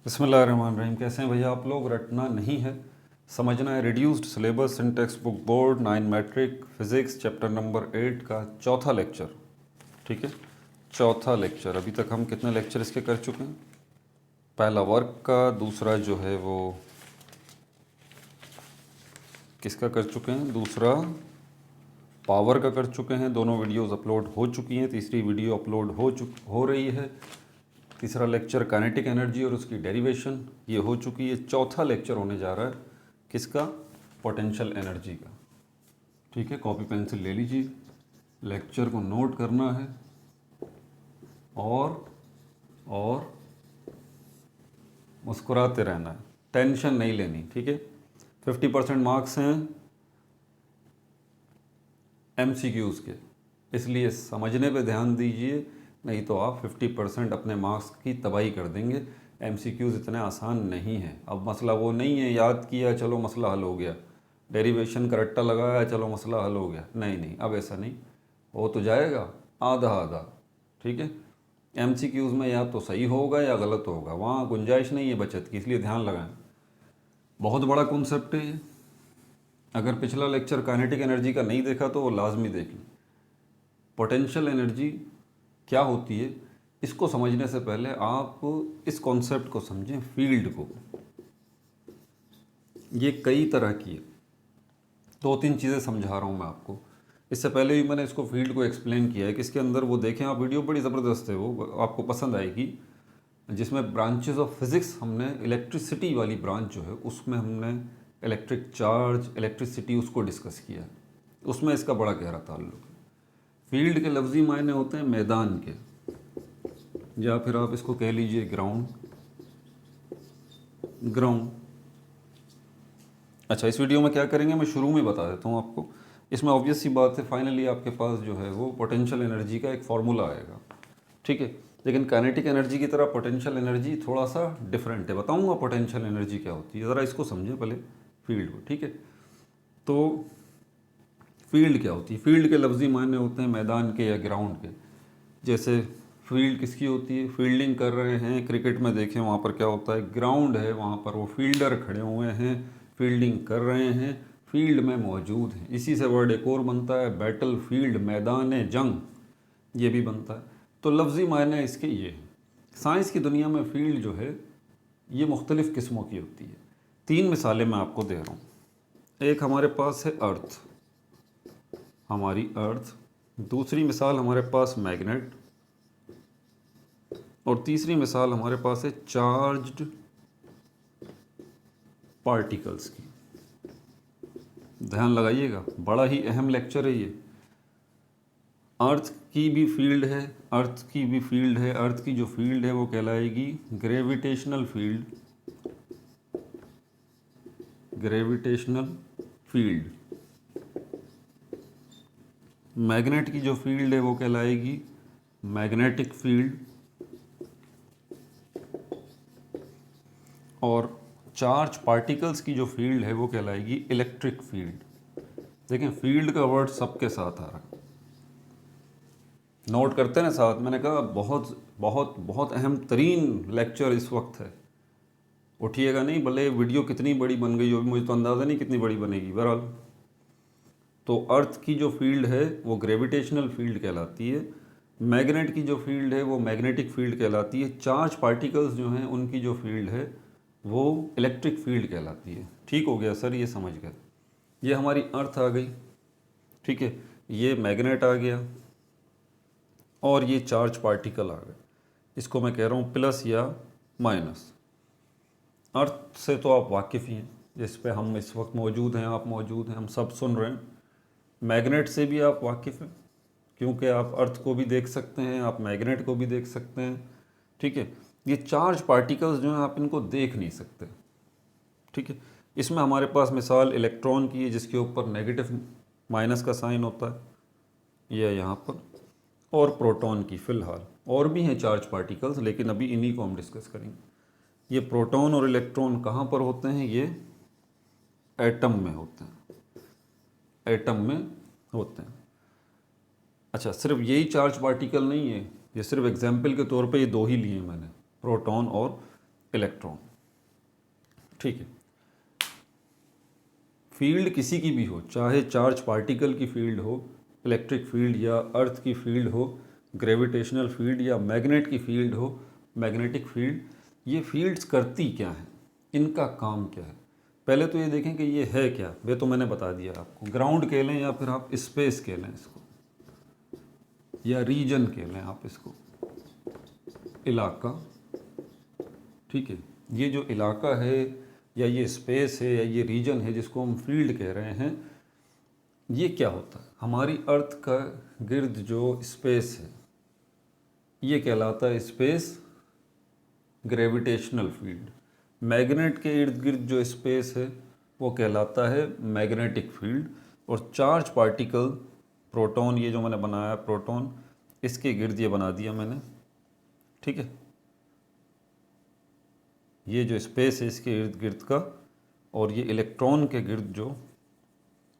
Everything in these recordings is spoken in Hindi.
बिस्मिल्लाहिर्रहमानिर्रहीम। कैसे हैं भैया आप लोग? रटना नहीं है, समझना है। Reduced syllabus in text book board 9 matric physics chapter number 8 का चौथा लेक्चर। ठीक है, चौथा लेक्चर। अभी तक हम कितने लेक्चर इसके कर चुके हैं? पहला वर्क का, दूसरा जो है वो किसका कर चुके हैं, दूसरा पावर का कर चुके हैं। दोनों वीडियोस अपलोड हो चुकी हैं, तीसरी वीडियो अपलोड हो रही है। तीसरा लेक्चर काइनेटिक एनर्जी और उसकी डेरिवेशन ये हो चुकी है। चौथा लेक्चर होने जा रहा है किसका? पोटेंशियल एनर्जी का। ठीक है, कॉपी पेंसिल ले लीजिए, लेक्चर को नोट करना है और मुस्कुराते रहना है, टेंशन नहीं लेनी। ठीक है, 50% मार्क्स हैं MCQs के, इसलिए समझने पे ध्यान दीजिए, नहीं तो आप 50% अपने मार्क्स की तबाही कर देंगे। MCQs इतने आसान नहीं है। अब मसला वो नहीं है याद किया चलो मसला हल हो गया, डेरिवेशन का रट्टा लगाया चलो मसला हल हो गया। नहीं नहीं, अब ऐसा नहीं हो, तो जाएगा आधा आधा। ठीक है, MCQs में या तो सही होगा या गलत होगा, वहाँ गुंजाइश नहीं है बचत की, इसलिए ध्यान लगाएं। बहुत बड़ा कॉन्सेप्ट है ये। अगर पिछला लेक्चर काइनेटिक एनर्जी का नहीं देखा तो वो लाजमी देख लें। पोटेंशियल एनर्जी क्या होती है, इसको समझने से पहले आप इस कॉन्सेप्ट को समझें, फील्ड को। ये कई तरह की है, दो तीन चीज़ें समझा रहा हूँ मैं आपको। इससे पहले भी मैंने इसको फील्ड को एक्सप्लेन किया है कि इसके अंदर वो देखें आप, वीडियो बड़ी ज़बरदस्त है, वो आपको पसंद आएगी। जिसमें ब्रांचेस ऑफ फिज़िक्स हमने इलेक्ट्रिसिटी वाली ब्रांच जो है उसमें हमने इलेक्ट्रिक चार्ज, इलेक्ट्रिसिटी उसको डिस्कस किया है। उसमें इसका बड़ा गहरा ताल्लुक है। फील्ड के लफ्ज़ी मायने होते हैं मैदान के, या फिर आप इसको कह लीजिए ग्राउंड। अच्छा, इस वीडियो में क्या करेंगे मैं शुरू में बता देता हूँ आपको। इसमें ऑब्वियस सी बात है, फाइनली आपके पास जो है वो पोटेंशियल एनर्जी का एक फार्मूला आएगा। ठीक है, लेकिन काइनेटिक एनर्जी की तरह पोटेंशियल एनर्जी थोड़ा सा डिफरेंट है। बताऊँगा पोटेंशियल एनर्जी क्या होती है, ज़रा इसको समझें पहले फील्ड को। ठीक है, तो फील्ड क्या होती है? फील्ड के लफ्ज़ी मायने होते हैं मैदान के या ग्राउंड के। जैसे फील्ड किसकी होती है? फील्डिंग कर रहे हैं क्रिकेट में, देखें वहाँ पर क्या होता है, ग्राउंड है, वहाँ पर वो फील्डर खड़े हुए हैं, फील्डिंग कर रहे हैं, फील्ड में मौजूद हैं। इसी से वर्ड एक और बनता है, बैटल फील्ड, मैदान जंग, ये भी बनता है। तो लफ्ज़ी मायने इसके ये हैं। साइंस की दुनिया में फील्ड जो है ये मुख्तलिफ़ किस्मों की होती है। तीन मिसालें मैं आपको दे रहा हूँ। एक हमारे पास है अर्थ, हमारी अर्थ। दूसरी मिसाल हमारे पास मैग्नेट, और तीसरी मिसाल हमारे पास है चार्ज्ड पार्टिकल्स की। ध्यान लगाइएगा, बड़ा ही अहम लेक्चर है ये। अर्थ की भी फील्ड है, अर्थ की भी फील्ड है। अर्थ की जो फील्ड है वो कहलाएगी gravitational field, gravitational field. Magnet की जो फील्ड है वो कहलाएगी मैग्नेटिक फील्ड, और चार्ज पार्टिकल्स की जो फील्ड है वो कहलाएगी इलेक्ट्रिक फील्ड। देखें, फील्ड का वर्ड सबके साथ आ रहा है, नोट करते हैं साथ। मैंने कहा बहुत बहुत बहुत अहम तरीन लेक्चर इस वक्त है, उठिएगा नहीं, भले वीडियो कितनी बड़ी बन गई हो, मुझे तो अंदाज़ा नहीं कितनी बड़ी बनेगी। बहरहाल, तो अर्थ की जो फील्ड है वो ग्रेविटेशनल फील्ड कहलाती है, मैग्नेट की जो फील्ड है वो मैग्नेटिक फील्ड कहलाती है, चार्ज पार्टिकल्स जो हैं उनकी जो फील्ड है वो इलेक्ट्रिक फील्ड कहलाती है। ठीक हो गया सर, ये समझ गए। ये हमारी अर्थ आ गई, ठीक है, ये मैग्नेट आ गया, और ये चार्ज पार्टिकल आ गए। इसको मैं कह रहा हूँ प्लस या माइनस। अर्थ से तो आप वाकिफ़ ही हैं, जिस पे हम इस वक्त मौजूद हैं, आप मौजूद हैं, हम सब सुन रहे हैं। मैग्नेट से भी आप वाकिफ़ हैं, क्योंकि आप अर्थ को भी देख सकते हैं, आप मैग्नेट को भी देख सकते हैं। ठीक है, ये चार्ज पार्टिकल्स जो हैं आप इनको देख नहीं सकते। ठीक है, इसमें हमारे पास मिसाल इलेक्ट्रॉन की है, जिसके ऊपर नेगेटिव माइनस का साइन होता है, यह यहाँ पर, और प्रोटॉन की। फ़िलहाल और भी हैं चार्ज पार्टिकल्स, लेकिन अभी इन्हीं को हम डिस्कस करेंगे। ये प्रोटॉन और इलेक्ट्रॉन कहाँ पर होते हैं? ये एटम में होते हैं, एटम में होते हैं। अच्छा, सिर्फ यही चार्ज पार्टिकल नहीं है, ये सिर्फ एग्जाम्पल के तौर पे ये दो ही लिए मैंने, प्रोटॉन और इलेक्ट्रॉन। ठीक है, फील्ड किसी की भी हो, चाहे चार्ज पार्टिकल की फील्ड हो, इलेक्ट्रिक फील्ड या अर्थ की फील्ड हो, ग्रेविटेशनल फील्ड या मैग्नेट की फील्ड हो, मैग्नेटिक फील्ड, ये फील्ड्स करती क्या हैं, इनका काम क्या है। पहले तो ये देखें कि ये है क्या, ये तो मैंने बता दिया आपको। ग्राउंड कह लें या फिर आप स्पेस कह लें इसको, या रीजन कह लें आप इसको, इलाका। ठीक है, ये जो इलाका है या ये स्पेस है या ये रीजन है जिसको हम फील्ड कह रहे हैं, ये क्या होता है। हमारी अर्थ का गिर्द जो स्पेस है ये कहलाता है स्पेस ग्रेविटेशनल फील्ड। मैग्नेट के इर्द गिर्द जो स्पेस है वो कहलाता है मैग्नेटिक फील्ड। और चार्ज पार्टिकल, प्रोटॉन, ये जो मैंने बनाया प्रोटॉन, इसके गिर्द ये बना दिया मैंने। ठीक है, ये जो स्पेस है इसके इर्द गिर्द का, और ये इलेक्ट्रॉन के गिर्द जो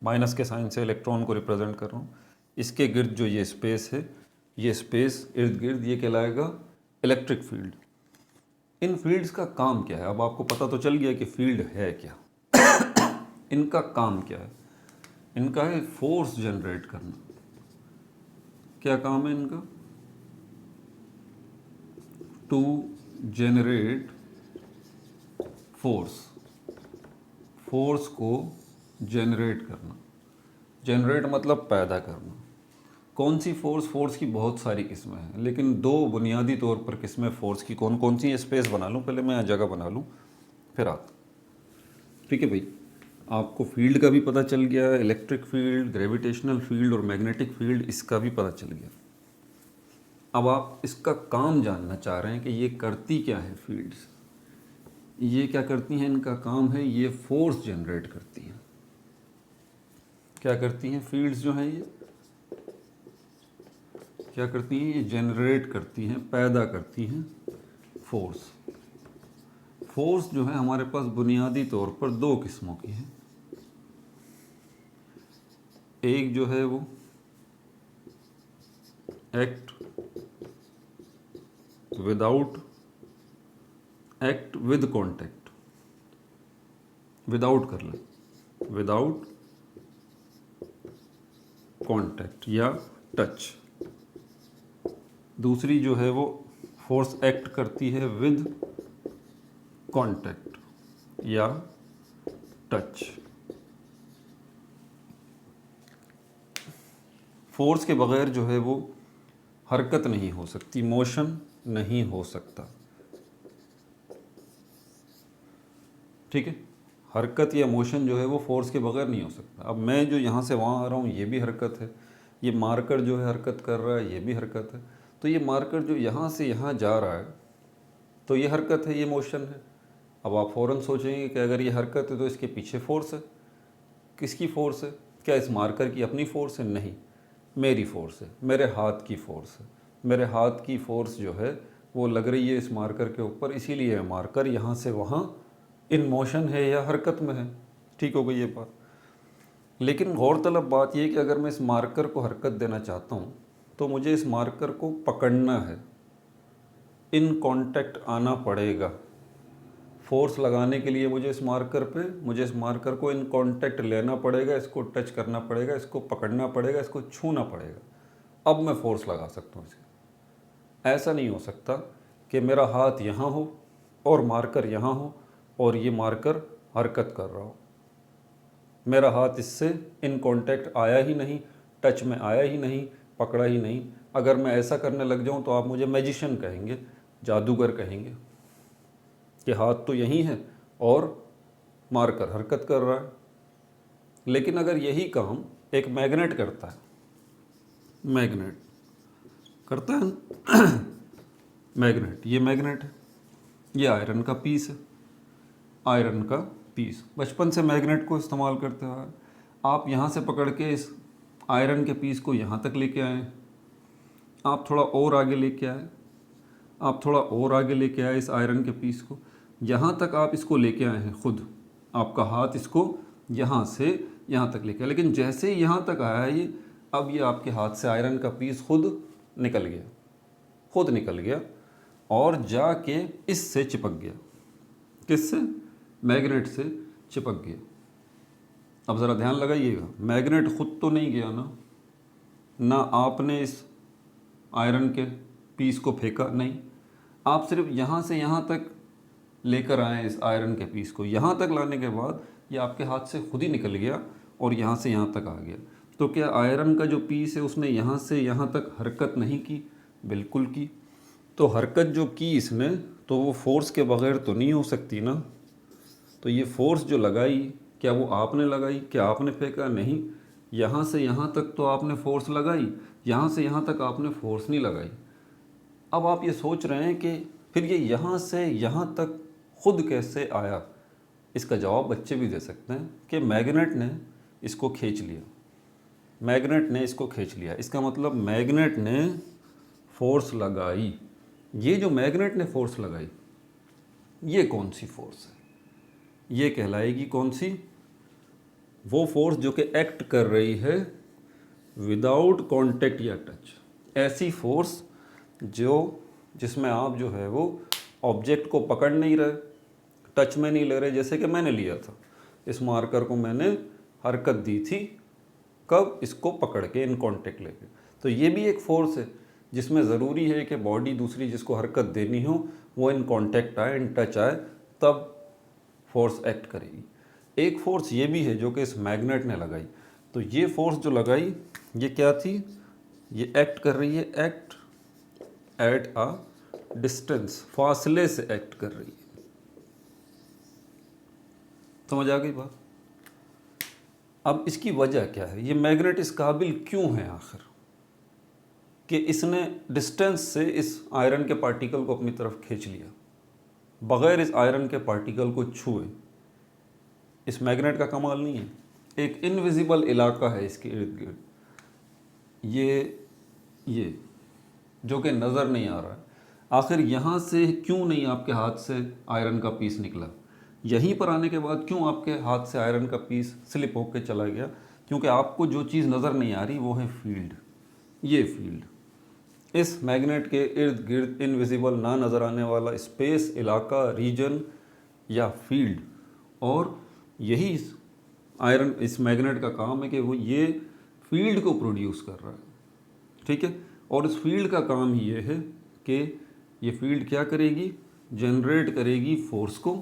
माइनस के साइन से इलेक्ट्रॉन को रिप्रेजेंट कर रहा हूँ, इसके गिर्द जो ये स्पेस है, ये स्पेस इर्द गिर्द, ये कहलाएगा इलेक्ट्रिक फील्ड। इन फील्ड्स का काम क्या है, अब आपको पता तो चल गया कि फील्ड है क्या। इनका काम क्या है, इनका है फोर्स जनरेट करना। क्या काम है इनका, टू जनरेट फोर्स, फोर्स को जनरेट करना। जनरेट मतलब पैदा करना। कौन सी फोर्स, फोर्स की बहुत सारी किस्में हैं, लेकिन दो बुनियादी तौर पर किस्में फोर्स की कौन कौन सी, स्पेस बना लूँ पहले, मैं जगह बना लूँ फिर आता। ठीक है भाई, आपको फील्ड का भी पता चल गया, इलेक्ट्रिक फील्ड, ग्रेविटेशनल फील्ड और मैग्नेटिक फील्ड, इसका भी पता चल गया। अब आप इसका काम जानना चाह रहे हैं कि ये करती क्या है फील्ड्स, ये क्या करती हैं, इनका काम है ये फोर्स जनरेट करती हैं। क्या करती हैं फील्ड्स जो हैं, ये क्या करती हैं, ये जनरेट करती हैं, पैदा करती हैं फोर्स। फोर्स जो है हमारे पास बुनियादी तौर पर दो किस्मों की है। एक जो है वो act without, act with contact, without कर लें, विदाउट कॉन्टैक्ट या टच। दूसरी जो है वो फोर्स एक्ट करती है विद कॉन्टैक्ट या टच। फोर्स के बगैर जो है वो हरकत नहीं हो सकती, मोशन नहीं हो सकता। ठीक है, हरकत या मोशन जो है वो फोर्स के बगैर नहीं हो सकता। अब मैं जो यहाँ से वहाँ आ रहा हूँ ये भी हरकत है, ये मार्कर जो है हरकत कर रहा है ये भी हरकत है। तो ये मार्कर जो यहाँ से यहाँ जा रहा है तो ये हरकत है, ये मोशन है। अब आप फ़ौरन सोचेंगे कि अगर ये हरकत है तो इसके पीछे फोर्स है। किसकी फोर्स है, क्या इस मार्कर की अपनी फोर्स है? नहीं, मेरी फोर्स है, मेरे हाथ की फोर्स है। मेरे हाथ की फोर्स जो है वो लग रही है इस मार्कर के ऊपर, इसीलिए मार्कर यहाँ से वहाँ इन मोशन है या हरकत में है। ठीक हो गई ये बात। लेकिन गौरतलब बात यह कि अगर मैं इस मार्कर को हरकत देना चाहता हूँ तो मुझे इस मार्कर को पकड़ना है, इन कांटेक्ट आना पड़ेगा। फोर्स लगाने के लिए मुझे इस मार्कर को इन कांटेक्ट लेना पड़ेगा, इसको टच करना पड़ेगा, इसको पकड़ना पड़ेगा, इसको छूना पड़ेगा। अब मैं फोर्स लगा सकता हूँ इसके। ऐसा नहीं हो सकता कि मेरा हाथ यहाँ हो और मार्कर यहाँ हो और ये मार्कर हरकत कर रहा हो। मेरा हाथ इससे इन कांटेक्ट आया ही नहीं, टच में आया ही नहीं, पकड़ा ही नहीं। अगर मैं ऐसा करने लग जाऊं तो आप मुझे मैजिशियन कहेंगे, जादूगर कहेंगे कि हाथ तो यहीं है और मार्कर हरकत कर रहा है। लेकिन अगर यही काम एक मैग्नेट करता है, मैग्नेट करता है मैग्नेट, ये मैग्नेट है, ये आयरन का पीस है, आयरन का पीस। बचपन से मैग्नेट को इस्तेमाल करते हुए आप यहाँ से पकड़ के इस आयरन के पीस को यहाँ तक लेके आए, आप थोड़ा और आगे लेके आए, आप थोड़ा और आगे लेके आए इस आयरन के पीस को, यहाँ तक आप इसको लेके आए हैं खुद। आपका हाथ इसको यहाँ से यहाँ तक लेके आया, लेकिन जैसे ही यहाँ तक आया ये, अब ये आपके हाथ से आयरन का पीस खुद निकल गया और जाके इससे चिपक गया। किससे? मैग्नेट से चिपक गया। अब ज़रा ध्यान लगाइएगा, मैग्नेट खुद तो नहीं गया ना आपने इस आयरन के पीस को फेंका, नहीं, आप सिर्फ यहाँ से यहाँ तक लेकर आए इस आयरन के पीस को। यहाँ तक लाने के बाद ये आपके हाथ से खुद ही निकल गया और यहाँ से यहाँ तक आ गया। तो क्या आयरन का जो पीस है उसने यहाँ से यहाँ तक हरकत नहीं की? बिल्कुल की। तो हरकत जो की इसने, तो वो फोर्स के बगैर तो नहीं हो सकती ना। तो ये फोर्स जो लगाई, क्या वो आपने लगाई? क्या आपने फेंका? नहीं, यहाँ से यहाँ तक तो आपने फोर्स लगाई, यहाँ से यहाँ तक आपने फोर्स नहीं लगाई। अब आप ये सोच रहे हैं कि फिर ये यहाँ से यहाँ तक खुद कैसे आया? इसका जवाब बच्चे भी दे सकते हैं कि मैग्नेट ने इसको खींच लिया, मैग्नेट ने इसको खींच लिया। इसका मतलब मैग्नेट ने फोर्स लगाई। ये जो मैग्नेट ने फोर्स लगाई, ये कौन सी फोर्स है? ये कहलाएगी कौन सी? वो फोर्स जो कि एक्ट कर रही है विदाउट कांटेक्ट या टच। ऐसी फोर्स जिसमें आप जो है वो ऑब्जेक्ट को पकड़ नहीं रहे, टच में नहीं ले रहे। जैसे कि मैंने लिया था इस मार्कर को, मैंने हरकत दी थी, कब? इसको पकड़ के, इन कांटेक्ट लेके। तो ये भी एक फोर्स है जिसमें ज़रूरी है कि बॉडी दूसरी जिसको हरकत देनी हो वो इन कांटेक्ट आए, इन टच आए, तब फोर्स एक्ट करेगी। एक फोर्स ये भी है जो कि इस मैग्नेट ने लगाई। तो ये फोर्स जो लगाई ये क्या थी? ये एक्ट कर रही है, एक्ट एट अ डिस्टेंस, फासले से एक्ट कर रही है। समझ आ गई बात? अब इसकी वजह क्या है? ये मैग्नेट इस काबिल क्यों है आखिर कि इसने डिस्टेंस से इस आयरन के पार्टिकल को अपनी तरफ खींच लिया बग़ैर इस आयरन के पार्टिकल को छुए? इस मैग्नेट का कमाल नहीं है, एक इनविजिबल इलाका है इसके इर्द गिर्द, ये जो कि नज़र नहीं आ रहा है। आखिर यहाँ से क्यों नहीं आपके हाथ से आयरन का पीस निकला? यहीं पर आने के बाद क्यों आपके हाथ से आयरन का पीस स्लिप होकर चला गया? क्योंकि आपको जो चीज़ नज़र नहीं आ रही वो है फील्ड। ये फील्ड इस मैग्नेट के इर्द गिर्द इनविजिबल, ना नज़र आने वाला स्पेस, इलाका, रीजन या फील्ड, और यही आयरन, इस मैग्नेट का काम है कि वो ये फील्ड को प्रोड्यूस कर रहा है। ठीक है, और इस फील्ड का काम ही ये है कि ये फील्ड क्या करेगी? जनरेट करेगी फोर्स को,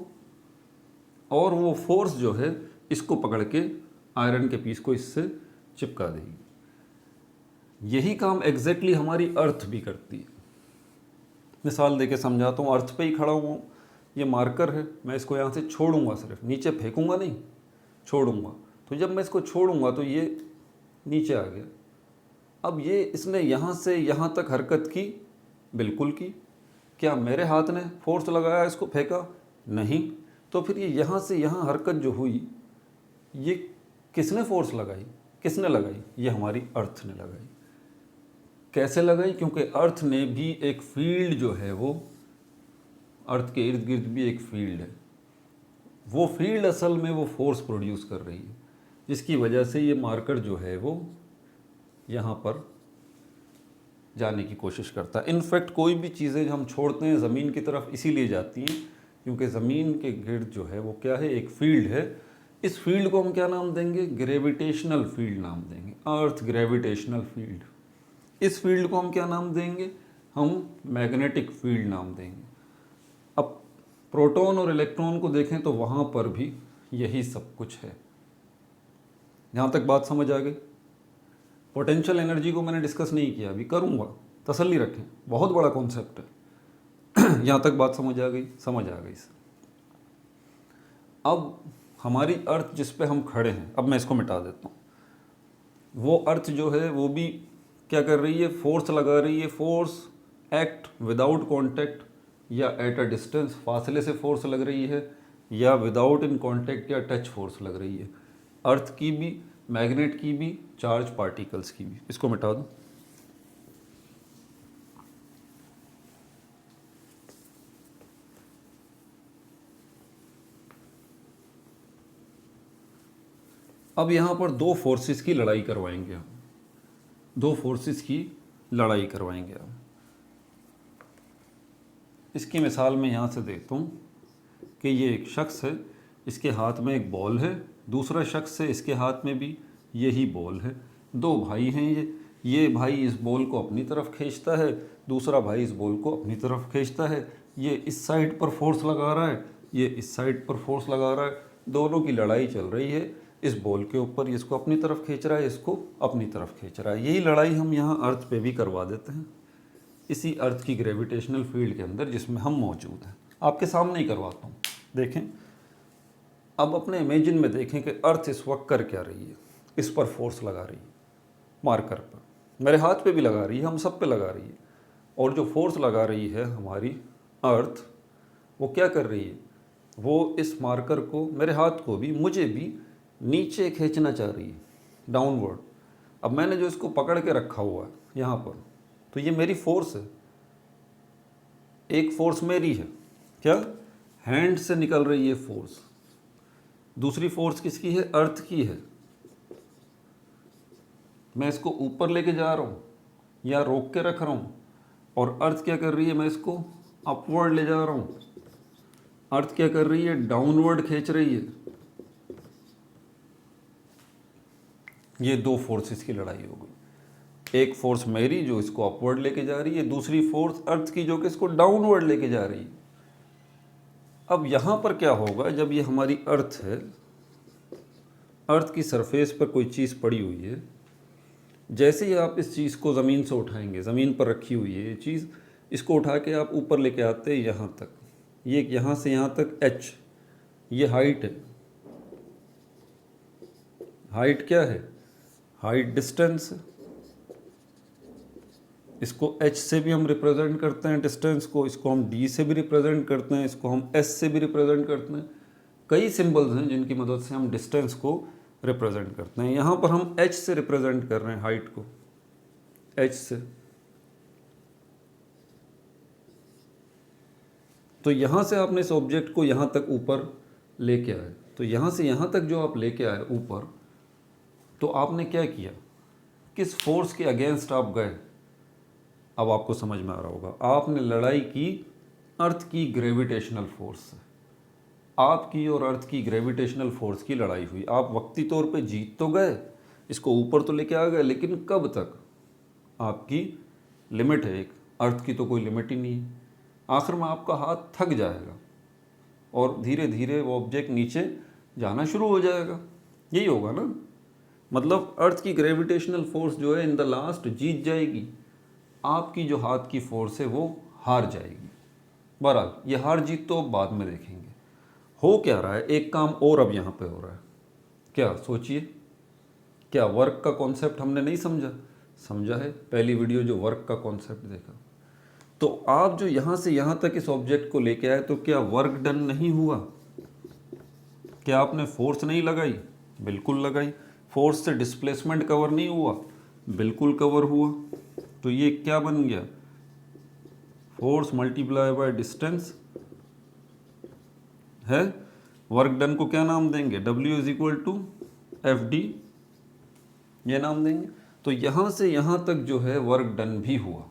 और वो फोर्स जो है इसको पकड़ के आयरन के पीस को इससे चिपका देगी। यही काम एग्जैक्टली हमारी अर्थ भी करती है। मिसाल देके समझाता हूँ। अर्थ पे ही खड़ा हुआ हूँ, ये मार्कर है, मैं इसको यहाँ से छोड़ूंगा, सिर्फ नीचे फेंकूंगा नहीं, छोड़ूंगा। तो जब मैं इसको छोड़ूंगा तो ये नीचे आ गया। अब ये इसने यहाँ से यहाँ तक हरकत की, बिल्कुल की। क्या मेरे हाथ ने फोर्स लगाया, इसको फेंका? नहीं। तो फिर ये यहाँ से यहाँ हरकत जो हुई, ये किसने फोर्स लगाई? किसने लगाई? ये हमारी अर्थ ने लगाई। कैसे लगाई? क्योंकि अर्थ ने भी एक फील्ड जो है, वो अर्थ के इर्द गिर्द भी एक फील्ड है। वो फील्ड असल में वो फोर्स प्रोड्यूस कर रही है, जिसकी वजह से ये मार्कर जो है वो यहाँ पर जाने की कोशिश करता है। इनफैक्ट कोई भी चीज़ें हम छोड़ते हैं ज़मीन की तरफ इसीलिए जाती हैं क्योंकि ज़मीन के गिर्द जो है वो क्या है? एक फील्ड है। इस फील्ड को हम क्या नाम देंगे? ग्रेविटेशनल फील्ड नाम देंगे, अर्थ ग्रेविटेशनल फील्ड। इस फील्ड को हम क्या नाम देंगे? हम मैग्नेटिक फील्ड नाम देंगे। अब प्रोटॉन और इलेक्ट्रॉन को देखें तो वहाँ पर भी यही सब कुछ है। यहाँ तक बात समझ आ गई? पोटेंशियल एनर्जी को मैंने डिस्कस नहीं किया, अभी करूँगा, तसल्ली रखें, बहुत बड़ा कॉन्सेप्ट है। यहाँ तक बात समझ आ गई? समझ आ गई। अब हमारी अर्थ जिस पे हम खड़े हैं, अब मैं इसको मिटा देता हूँ। वो अर्थ जो है वो भी क्या कर रही है? फोर्स लगा रही है। फोर्स एक्ट विदाउट कांटेक्ट या एट अ डिस्टेंस, फासले से फोर्स लग रही है, या विदाउट इन कांटेक्ट या टच फोर्स लग रही है। अर्थ की भी, मैग्नेट की भी, चार्ज पार्टिकल्स की भी। इसको मिटा दो। अब यहाँ पर दो फोर्सेस की लड़ाई करवाएंगे हम, दो फोर्सेस की लड़ाई करवाएंगे हम। इसकी मिसाल मैं यहाँ से देता हूँ कि ये एक शख्स है, इसके हाथ में एक बॉल है, दूसरा शख्स है, इसके हाथ में भी यही बॉल है, दो भाई हैं ये भाई इस बॉल को अपनी तरफ खींचता है, दूसरा भाई इस बॉल को अपनी तरफ खींचता है, ये इस साइड पर फोर्स लगा रहा है, ये इस साइड पर फोर्स लगा रहा है, दोनों की लड़ाई चल रही है इस बॉल के ऊपर, इसको अपनी तरफ खींच रहा है, इसको अपनी तरफ खींच रहा है। यही लड़ाई हम यहाँ अर्थ पे भी करवा देते हैं, इसी अर्थ की ग्रेविटेशनल फील्ड के अंदर जिसमें हम मौजूद हैं। आपके सामने ही करवाता हूँ, देखें। अब अपने इमेजिन में देखें कि अर्थ इस वक्त कर क्या रही है, इस पर फोर्स लगा रही है, मार्कर पर, मेरे हाथ पे भी लगा रही है, हम सब पे लगा रही है। और जो फोर्स लगा रही है हमारी अर्थ, वो क्या कर रही है, वो इस मार्कर को, मेरे हाथ को भी, मुझे भी नीचे खींचना चाह रही है, डाउनवर्ड। अब मैंने जो इसको पकड़ के रखा हुआ है यहाँ पर, तो ये मेरी फोर्स है, एक फोर्स मेरी है, क्या हैंड से निकल रही है फोर्स, दूसरी फोर्स किसकी है, अर्थ की है। मैं इसको ऊपर लेके जा रहा हूँ या रोक के रख रहा हूँ, और अर्थ क्या कर रही है, मैं इसको अपवर्ड ले जा रहा हूँ, अर्थ क्या कर रही है, डाउनवर्ड खींच रही है। ये दो फोर्सेस की लड़ाई हो गई, एक फोर्स मेरी जो इसको अपवर्ड लेके जा रही है, दूसरी फोर्स अर्थ की जो कि इसको डाउनवर्ड लेके जा रही है। अब यहाँ पर क्या होगा, जब ये हमारी अर्थ है, अर्थ की सरफेस पर कोई चीज़ पड़ी हुई है, जैसे ही आप इस चीज़ को ज़मीन से उठाएंगे, ज़मीन पर रखी हुई है ये चीज़, इसको उठा के आप ऊपर लेके आते हैं यहाँ तक, ये यहाँ से यहाँ तक h, ये हाइट है। हाइट क्या है, हाइट डिस्टेंस है। इसको h से भी हम रिप्रेजेंट करते हैं डिस्टेंस को, इसको हम d से भी रिप्रेजेंट करते हैं, इसको हम s से भी रिप्रेजेंट करते हैं। कई सिंबल्स हैं जिनकी मदद से हम डिस्टेंस को रिप्रेजेंट करते हैं। यहाँ पर हम h से रिप्रेजेंट कर रहे हैं हाइट को, h से। तो यहाँ से आपने इस ऑब्जेक्ट को यहाँ तक ऊपर लेके आए, तो यहाँ से यहाँ तक जो आप लेके आए ऊपर, तो आपने क्या किया, किस फोर्स के अगेंस्ट आप गए। अब आपको समझ में आ रहा होगा, आपने लड़ाई की अर्थ की ग्रेविटेशनल फोर्स से। आपकी और अर्थ की ग्रेविटेशनल फोर्स की लड़ाई हुई। आप वक्ती तौर पे जीत तो गए, इसको ऊपर तो लेके आ गए, लेकिन कब तक, आपकी लिमिट है एक, अर्थ की तो कोई लिमिट ही नहीं है। आखिर में आपका हाथ थक जाएगा और धीरे धीरे वो ऑब्जेक्ट नीचे जाना शुरू हो जाएगा। यही होगा ना, मतलब अर्थ की ग्रेविटेशनल फोर्स जो है इन द लास्ट जीत जाएगी, आपकी जो हाथ की फोर्स है वो हार जाएगी। बहरहाल ये हार जीत तो अब बाद में देखेंगे। हो क्या रहा है, एक काम और अब यहाँ पे हो रहा है, क्या सोचिए, क्या वर्क का कॉन्सेप्ट हमने नहीं समझा, समझा है। पहली वीडियो जो वर्क का कॉन्सेप्ट देखा, तो आप जो यहाँ से यहाँ तक इस ऑब्जेक्ट को लेके आए, तो क्या वर्क डन नहीं हुआ, क्या आपने फोर्स नहीं लगाई, बिल्कुल लगाई। फोर्स से डिस्प्लेसमेंट कवर नहीं हुआ, बिल्कुल कवर हुआ। तो ये क्या बन गया, फोर्स मल्टीप्लाई बाय डिस्टेंस है। वर्क डन को क्या नाम देंगे, W is equal to FD, ये नाम देंगे। तो यहाँ से यहाँ तक जो है वर्क डन भी हुआ।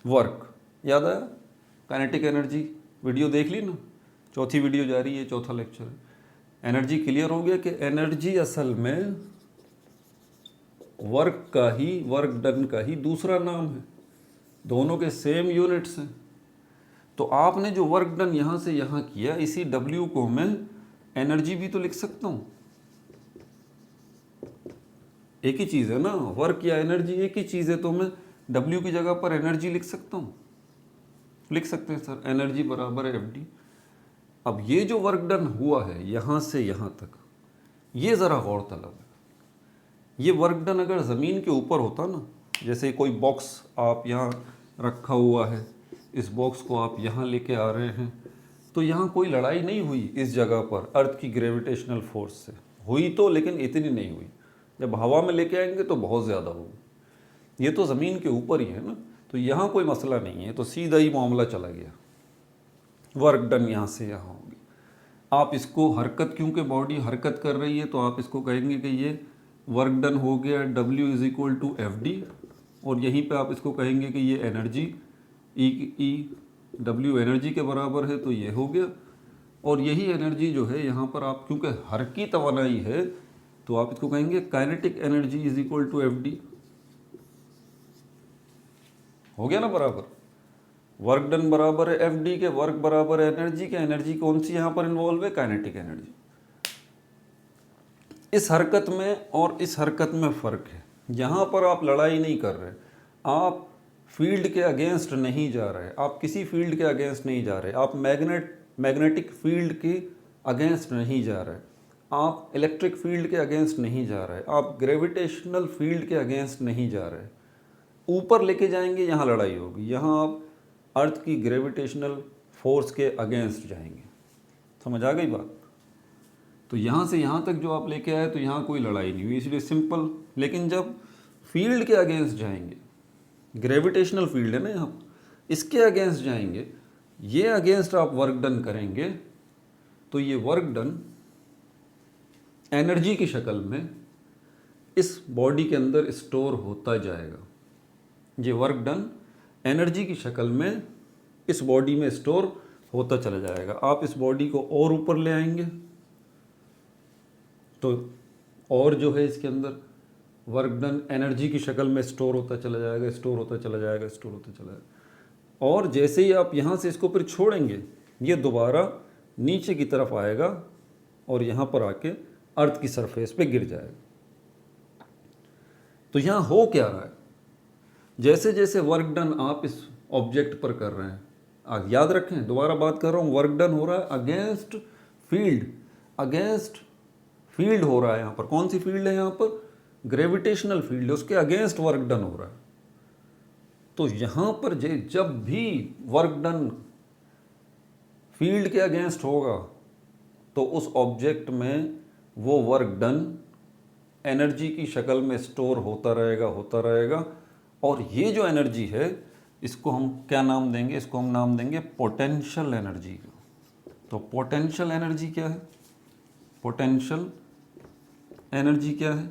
वर्क याद आया, काइनेटिक एनर्जी वीडियो देख ली ना, चौथी वीडियो जा रही है, चौथा लेक्चर है। एनर्जी क्लियर हो गया कि एनर्जी असल में वर्क का ही, वर्क डन का ही दूसरा नाम है, दोनों के सेम यूनिट्स हैं। तो आपने जो वर्क डन यहाँ से यहाँ किया, इसी W को मैं एनर्जी भी तो लिख सकता हूँ। एक ही चीज़ है ना, वर्क या एनर्जी एक ही चीज़ है, तो मैं W की जगह पर एनर्जी लिख सकता हूँ। लिख सकते हैं सर, एनर्जी बराबर है FD। अब ये जो वर्क डन हुआ है यहाँ से यहाँ तक, ये ज़रा गौर तलब है। ये वर्क डन अगर ज़मीन के ऊपर होता ना, जैसे कोई बॉक्स आप यहाँ रखा हुआ है, इस बॉक्स को आप यहाँ लेके आ रहे हैं, तो यहाँ कोई लड़ाई नहीं हुई इस जगह पर अर्थ की ग्रेविटेशनल फोर्स से। हुई तो, लेकिन इतनी नहीं हुई। जब हवा में लेके आएंगे तो बहुत ज़्यादा होगी। ये तो ज़मीन के ऊपर ही है ना, तो यहाँ कोई मसला नहीं है, तो सीधा ही मामला चला गया। वर्क डन यहाँ से यहाँ होगी। आप इसको हरकत, क्योंकि बॉडी हरकत कर रही है, तो आप इसको कहेंगे कि ये वर्क डन हो गया W is equal to FD, और यहीं पे आप इसको कहेंगे कि ये एनर्जी, E W एनर्जी के बराबर है, तो ये हो गया और यही एनर्जी जो है यहाँ पर आप, क्योंकि हर की तवानाई है, तो आप इसको कहेंगे kinetic energy is equal to F D. हो गया ना बराबर। वर्क डन बराबर है एफ डी के, वर्क बराबर है एनर्जी के। एनर्जी कौन सी यहाँ पर इन्वॉल्व है? Kinetic energy. इस हरकत में और इस हरकत में फ़र्क है। यहाँ पर आप लड़ाई नहीं कर रहे, आप फील्ड के अगेंस्ट नहीं जा रहे, आप किसी फील्ड के अगेंस्ट नहीं जा रहे, आप मैग्नेटिक फील्ड के अगेंस्ट नहीं जा रहे, आप इलेक्ट्रिक फील्ड के अगेंस्ट नहीं जा रहे, आप ग्रेविटेशनल फील्ड के अगेंस्ट नहीं जा रहे। ऊपर लेके जाएंगे, यहाँ लड़ाई होगी। यहाँ आप अर्थ की ग्रेविटेशनल फोर्स के अगेंस्ट जाएंगे। समझ आ गई बात? तो यहाँ से यहाँ तक जो आप लेके आए, तो यहाँ कोई लड़ाई नहीं हुई, इसलिए सिंपल। लेकिन जब फील्ड के अगेंस्ट जाएंगे, ग्रेविटेशनल फील्ड है ना यहाँ, इसके अगेंस्ट जाएंगे, ये अगेंस्ट आप वर्क डन करेंगे, तो ये वर्क डन एनर्जी की शक्ल में इस बॉडी के अंदर स्टोर होता जाएगा। ये वर्क डन एनर्जी की शक्ल में इस बॉडी में स्टोर होता चला जाएगा। आप इस बॉडी को और ऊपर ले आएंगे, तो और जो है इसके अंदर वर्क डन एनर्जी की शक्ल में स्टोर होता चला जाएगा, स्टोर होता चला जाएगा, स्टोर होता चला जाएगा। और जैसे ही आप यहाँ से इसको फिर छोड़ेंगे, ये दोबारा नीचे की तरफ आएगा और यहाँ पर आके अर्थ की सरफेस पे गिर जाएगा। तो यहाँ हो क्या रहा है? जैसे जैसे वर्क डन आप इस ऑब्जेक्ट पर कर रहे हैं, आप याद रखें, दोबारा बात कर रहा हूँ, वर्क डन हो रहा है अगेंस्ट फील्ड हो रहा है। यहाँ पर कौन सी फील्ड है? यहाँ पर ग्रेविटेशनल फील्ड है, उसके अगेंस्ट वर्क डन हो रहा है। तो यहाँ पर जब भी वर्क डन फील्ड के अगेंस्ट होगा, तो उस ऑब्जेक्ट में वो वर्क डन एनर्जी की शक्ल में स्टोर होता रहेगा। और ये जो एनर्जी है, इसको हम क्या नाम देंगे? इसको हम नाम देंगे पोटेंशियल एनर्जी। तो पोटेंशियल एनर्जी क्या है? पोटेंशियल एनर्जी क्या है?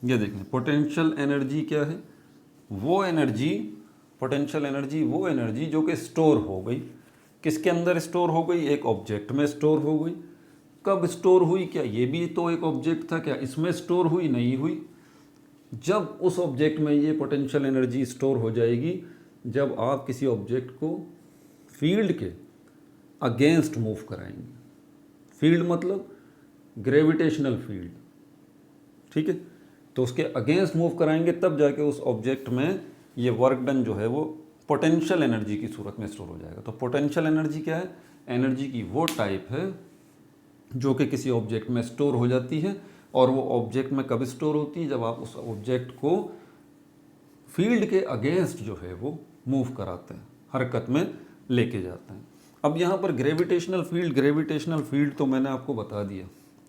ये देखें, पोटेंशियल एनर्जी क्या है? वो एनर्जी, पोटेंशियल एनर्जी वो एनर्जी जो कि स्टोर हो गई। किसके अंदर स्टोर हो गई? एक ऑब्जेक्ट में स्टोर हो गई। कब स्टोर हुई? क्या ये भी तो एक ऑब्जेक्ट था? क्या इसमें स्टोर हुई? नहीं हुई। जब उस ऑब्जेक्ट में ये पोटेंशियल एनर्जी स्टोर हो जाएगी, जब आप किसी ऑब्जेक्ट को फील्ड के अगेंस्ट मूव कराएंगे। फील्ड मतलब ग्रेविटेशनल फील्ड, ठीक है? तो उसके अगेंस्ट मूव कराएंगे, तब जाके उस ऑब्जेक्ट में ये वर्क डन जो है वो पोटेंशियल एनर्जी की सूरत में स्टोर हो जाएगा। तो पोटेंशियल एनर्जी क्या है? एनर्जी की वो टाइप है जो कि किसी ऑब्जेक्ट में स्टोर हो जाती है। और वो ऑब्जेक्ट में कब स्टोर होती है? जब आप उस ऑब्जेक्ट को फील्ड के अगेंस्ट जो है वो मूव कराते हैं, हरकत में लेके जाते हैं। अब यहाँ पर ग्रेविटेशनल फील्ड तो मैंने आपको बता दिया।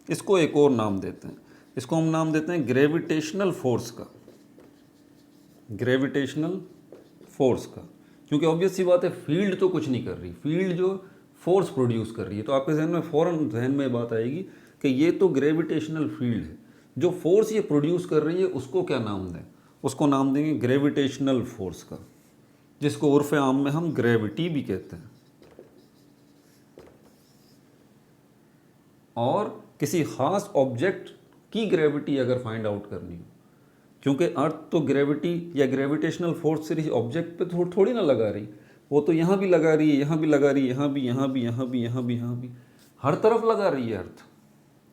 इसको एक और नाम देते हैं, इसको हम नाम देते हैं ग्रेविटेशनल फोर्स का। ग्रेविटेशनल फोर्स का, क्योंकि ऑब्वियस सी बात है, फील्ड तो कुछ नहीं कर रही, फील्ड जो फोर्स प्रोड्यूस कर रही है। तो आपके जहन में फ़ौरन जहन में बात आएगी कि ये तो ग्रेविटेशनल फील्ड है, जो फोर्स ये प्रोड्यूस कर रही है उसको क्या नाम दें? उसको नाम देंगे ग्रेविटेशनल फोर्स का, जिसको उर्फ आम में हम ग्रेविटी भी कहते हैं। और किसी खास ऑब्जेक्ट की ग्रेविटी अगर फाइंड आउट करनी हो, क्योंकि अर्थ तो ग्रेविटी या ग्रेविटेशनल फोर्स से ऑब्जेक्ट पे थोड़ी ना लगा रही, वो तो यहाँ भी लगा रही है, यहाँ भी लगा रही है, यहाँ भी, हर तरफ लगा रही है अर्थ।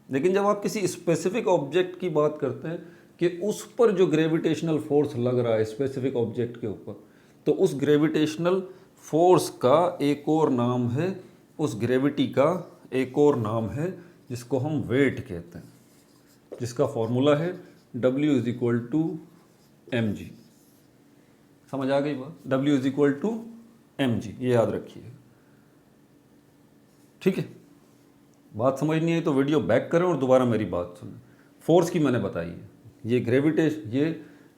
लेकिन जब आप किसी स्पेसिफिक ऑब्जेक्ट की बात करते हैं कि उस पर जो ग्रेविटेशनल फोर्स लग रहा है स्पेसिफिक ऑब्जेक्ट के ऊपर, तो उस ग्रेविटेशनल फोर्स का एक और नाम है, उस ग्रेविटी का एक और नाम है, जिसको हम वेट कहते हैं, जिसका फॉर्मूला है W = mg। समझ आ गई बात? W = mg, ये याद रखिए, ठीक है? बात समझ नहीं आई तो वीडियो बैक करें और दोबारा मेरी बात सुनें। फोर्स की मैंने बताई है, ये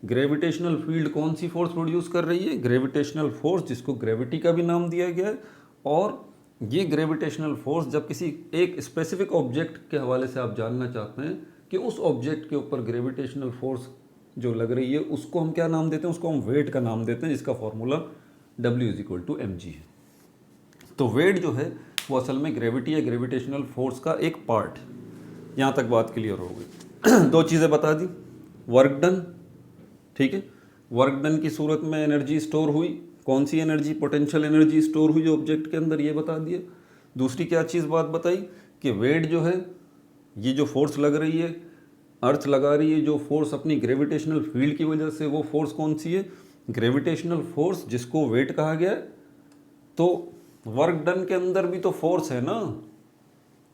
ग्रेविटेशनल फील्ड कौन सी फोर्स प्रोड्यूस कर रही है? ग्रेविटेशनल फोर्स, जिसको ग्रेविटी का भी नाम दिया गया है। और ये ग्रेविटेशनल फोर्स जब किसी एक स्पेसिफिक ऑब्जेक्ट के हवाले से आप जानना चाहते हैं कि उस ऑब्जेक्ट के ऊपर ग्रेविटेशनल फोर्स जो लग रही है, उसको हम क्या नाम देते हैं? उसको हम वेट का नाम देते हैं, जिसका फॉर्मूला W = mg है। तो वेट जो है वो असल में ग्रेविटी या ग्रेविटेशनल फोर्स का एक पार्ट है। यहाँ तक बात क्लियर हो गई। दो चीज़ें बता दी, वर्क डन, ठीक है, वर्क डन की सूरत में एनर्जी स्टोर हुई, कौन सी एनर्जी, पोटेंशियल एनर्जी स्टोर हुई ऑब्जेक्ट के अंदर, ये बता दिए। दूसरी क्या चीज़ बात बताई कि वेट जो है, ये जो फोर्स लग रही है, अर्थ लगा रही है जो फोर्स अपनी ग्रेविटेशनल फील्ड की वजह से, वो फोर्स कौन सी है, ग्रेविटेशनल फोर्स, जिसको वेट कहा गया है। तो वर्क डन के अंदर भी तो फोर्स है ना,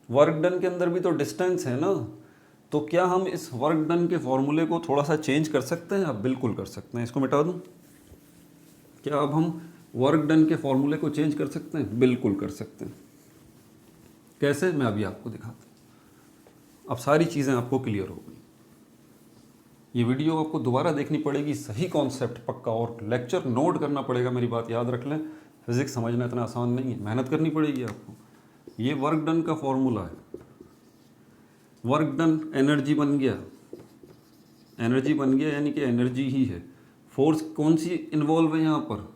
वर्क डन के अंदर भी तो डिस्टेंस है ना। तो क्या हम इस वर्क डन के फॉर्मूले को थोड़ा सा चेंज कर सकते हैं? अब बिल्कुल कर सकते हैं। इसको मिटा दूं? क्या अब हम वर्क डन के फॉर्मूले को चेंज कर सकते हैं? बिल्कुल कर सकते हैं। कैसे, मैं अभी आपको दिखाता हूँ। अब सारी चीज़ें आपको क्लियर हो गई। ये वीडियो आपको दोबारा देखनी पड़ेगी, सही कॉन्सेप्ट पक्का, और लेक्चर नोट करना पड़ेगा। मेरी बात याद रख लें, फिजिक्स समझना इतना आसान नहीं है, मेहनत करनी पड़ेगी आपको। ये वर्क डन का फॉर्मूला है। वर्क डन एनर्जी बन गया, एनर्जी बन गया यानी कि एनर्जी ही है। फोर्स कौन सी इन्वॉल्व है यहाँ पर?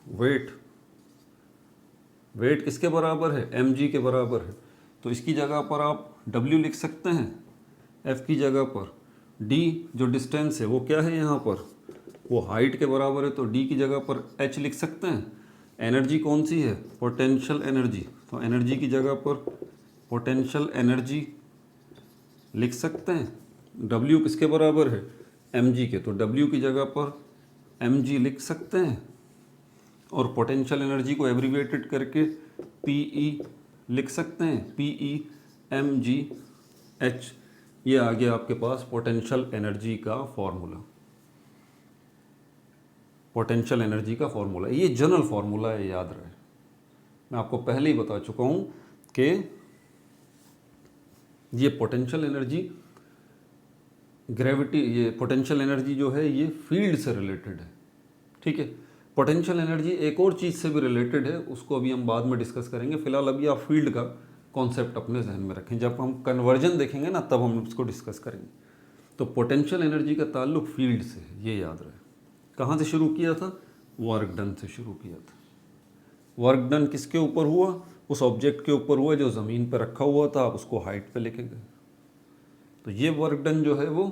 वेट। वेट किसके बराबर है? mg के बराबर है। तो इसकी जगह पर आप w लिख सकते हैं, f की जगह पर। d जो डिस्टेंस है वो क्या है यहाँ पर? वो हाइट के बराबर है, तो d की जगह पर h लिख सकते हैं। एनर्जी कौन सी है? Potential energy. तो एनर्जी की जगह पर पोटेंशियल एनर्जी लिख सकते हैं। w किसके बराबर है? mg के, तो w की जगह पर mg लिख सकते हैं। और पोटेंशियल एनर्जी को एब्रीविएटेड करके PE लिख सकते हैं, PE mgh। ये आ गया आपके पास पोटेंशियल एनर्जी का फॉर्मूला। पोटेंशियल एनर्जी का फॉर्मूला, ये जनरल फॉर्मूला है, याद रहे। मैं आपको पहले ही बता चुका हूँ कि ये पोटेंशियल एनर्जी ग्रेविटी, ये पोटेंशियल एनर्जी जो है ये फील्ड से रिलेटेड है, ठीक है। पोटेंशियल एनर्जी एक और चीज़ से भी रिलेटेड है, उसको अभी हम बाद में डिस्कस करेंगे। फिलहाल अभी आप फील्ड का कॉन्सेप्ट अपने जहन में रखें, जब हम कन्वर्जन देखेंगे ना तब हम उसको डिस्कस करेंगे। तो पोटेंशियल एनर्जी का ताल्लुक फील्ड से है, ये याद रहे। कहाँ से शुरू किया था? वर्क डन से शुरू किया था। वर्क डन किसके ऊपर हुआ? उस ऑब्जेक्ट के ऊपर हुआ जो ज़मीन पर रखा हुआ था, आप उसको हाइट पे लेके गए। तो ये वर्क डन जो है वो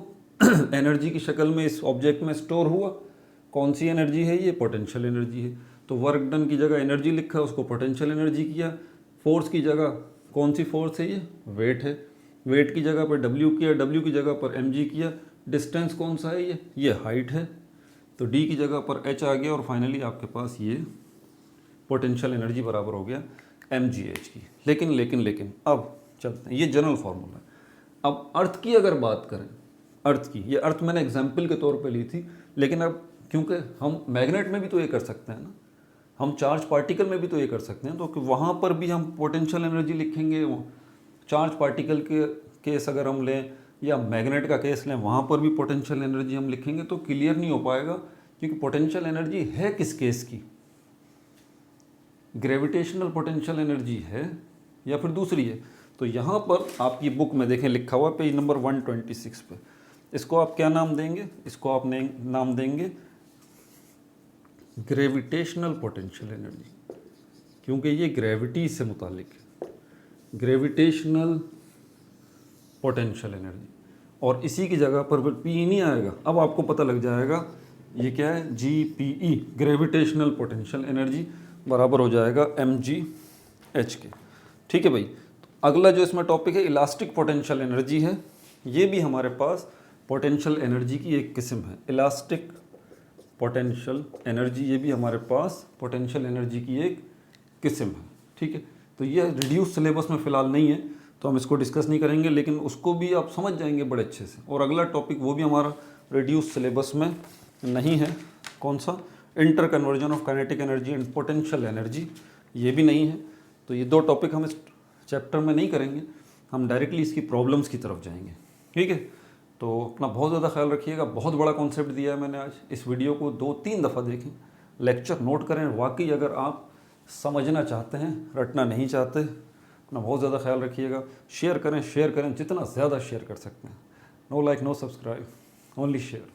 एनर्जी की शक्ल में इस ऑब्जेक्ट में स्टोर हुआ। कौन सी एनर्जी है? ये पोटेंशियल एनर्जी है। तो वर्क डन की जगह एनर्जी लिखा, उसको पोटेंशियल एनर्जी किया। फोर्स की जगह कौन सी फोर्स है? ये वेट है। वेट की जगह पर W किया, W की जगह पर mg किया। डिस्टेंस कौन सा है? ये हाइट है। तो D की जगह पर h आ गया, और फाइनली आपके पास ये पोटेंशियल एनर्जी बराबर हो गया mgh की। लेकिन अब चलते हैं, ये जनरल फॉर्मूला है। अब अर्थ की अगर बात करें, अर्थ की, ये अर्थ मैंने एग्जाम्पल के तौर पे ली थी, लेकिन अब क्योंकि हम मैग्नेट में भी तो ये कर सकते हैं ना, हम चार्ज पार्टिकल में भी तो ये कर सकते हैं, तो वहाँ पर भी हम पोटेंशियल एनर्जी लिखेंगे। चार्ज पार्टिकल के केस अगर हम लें या मैग्नेट का केस लें, वहाँ पर भी पोटेंशियल एनर्जी हम लिखेंगे, तो क्लियर नहीं हो पाएगा, क्योंकि पोटेंशियल एनर्जी है किस केस की? ग्रेविटेशनल पोटेंशियल एनर्जी है या फिर दूसरी है? तो यहाँ पर आपकी बुक में देखें लिखा हुआ पेज नंबर 126 पे, इसको आप क्या नाम देंगे? इसको आप नाम देंगे ग्रेविटेशनल पोटेंशियल एनर्जी, क्योंकि ये ग्रेविटी से मुतालिक है, ग्रेविटेशनल पोटेंशियल एनर्जी। और इसी की जगह पर पी नहीं आएगा, अब आपको पता लग जाएगा ये क्या है, GPE, ग्रेविटेशनल पोटेंशियल एनर्जी बराबर हो जाएगा mgh के। ठीक है भाई। तो अगला जो इसमें टॉपिक है इलास्टिक पोटेंशियल एनर्जी है। ये भी हमारे पास पोटेंशियल एनर्जी की एक किस्म है, इलास्टिक पोटेंशियल एनर्जी। ये भी हमारे पास पोटेंशियल एनर्जी की एक किस्म है, ठीक है। तो ये रिड्यूस सिलेबस में फ़िलहाल नहीं है, तो हम इसको डिस्कस नहीं करेंगे, लेकिन उसको भी आप समझ जाएंगे बड़े अच्छे से। और अगला टॉपिक वो भी हमारा रिड्यूस सिलेबस में नहीं है, कौन सा? Inter conversion of kinetic energy and potential energy, ये भी नहीं है। तो ये दो टॉपिक हम इस चैप्टर में नहीं करेंगे, हम डायरेक्टली इसकी प्रॉब्लम्स की तरफ जाएंगे, ठीक है। तो अपना बहुत ज़्यादा ख्याल रखिएगा। बहुत बड़ा कॉन्सेप्ट दिया है मैंने आज। इस वीडियो को 2-3 दफ़ा देखें, लेक्चर नोट करें। वाकई अगर आप समझना चाहते हैं, रटना नहीं चाहते, अपना बहुत ज़्यादा ख्याल रखिएगा। शेयर करें, जितना ज़्यादा शेयर कर सकते हैं। No like, no subscribe, only share.